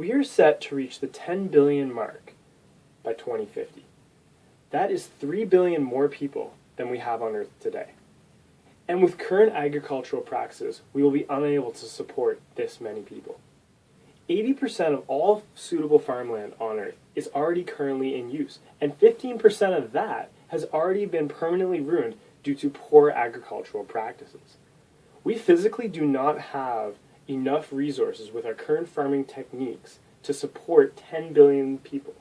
We are set to reach the 10 billion mark by 2050. That is 3 billion more people than we have on Earth today. And with current agricultural practices, we will be unable to support this many people. 80% of all suitable farmland on Earth is already currently in use, and 15% of that has already been permanently ruined due to poor agricultural practices. We physically do not have enough resources with our current farming techniques to support 10 billion people.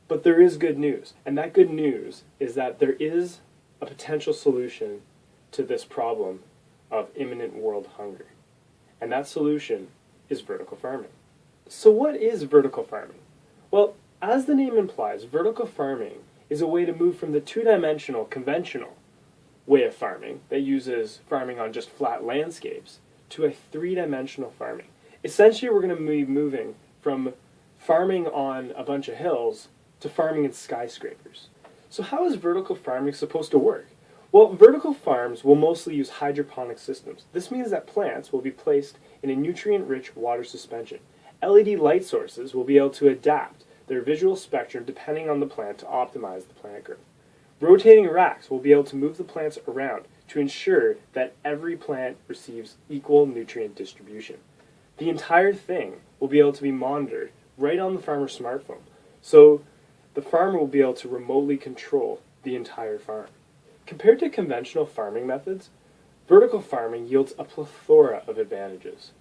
But there is good news, and that good news is that there is a potential solution to this problem of imminent world hunger. And that solution is vertical farming. So what is vertical farming? Well, as the name implies, vertical farming is a way to move from the two-dimensional conventional way of farming that uses farming on just flat landscapes to a three-dimensional farming. Essentially, we're going to be moving from farming on a bunch of hills to farming in skyscrapers. So how is vertical farming supposed to work? Well, vertical farms will mostly use hydroponic systems. This means that plants will be placed in a nutrient-rich water suspension. LED light sources will be able to adapt their visual spectrum depending on the plant to optimize the plant growth. Rotating racks will be able to move the plants around to ensure that every plant receives equal nutrient distribution. The entire thing will be able to be monitored right on the farmer's smartphone, so the farmer will be able to remotely control the entire farm. Compared to conventional farming methods, vertical farming yields a plethora of advantages.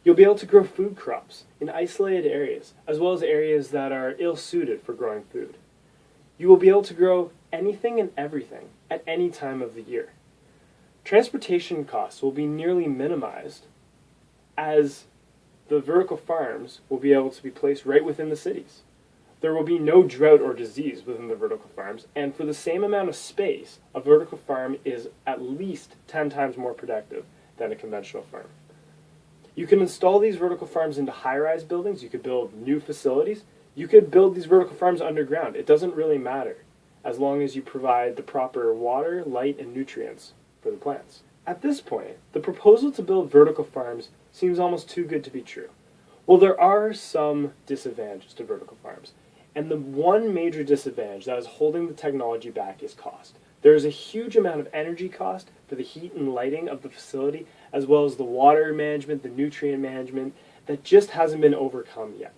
You'll be able to grow food crops in isolated areas, as well as areas that are ill-suited for growing food. You will be able to grow anything and everything at any time of the year. Transportation costs will be nearly minimized, as the vertical farms will be able to be placed right within the cities. There will be no drought or disease within the vertical farms, and for the same amount of space, a vertical farm is at least 10 times more productive than a conventional farm. You can install these vertical farms into high-rise buildings, you could build new facilities, you could build these vertical farms underground. It doesn't really matter, as long as you provide the proper water, light, and nutrients for the plants. At this point, the proposal to build vertical farms seems almost too good to be true. Well, there are some disadvantages to vertical farms. And the one major disadvantage that is holding the technology back is cost. There is a huge amount of energy cost for the heat and lighting of the facility, as well as the water management, the nutrient management, that just hasn't been overcome yet.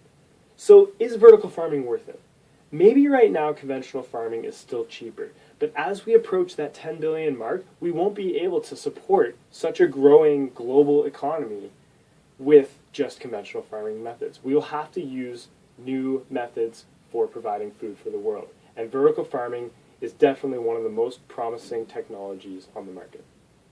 So is vertical farming worth it? Maybe right now conventional farming is still cheaper, but as we approach that 10 billion mark, we won't be able to support such a growing global economy with just conventional farming methods. We will have to use new methods for providing food for the world. And vertical farming is definitely one of the most promising technologies on the market.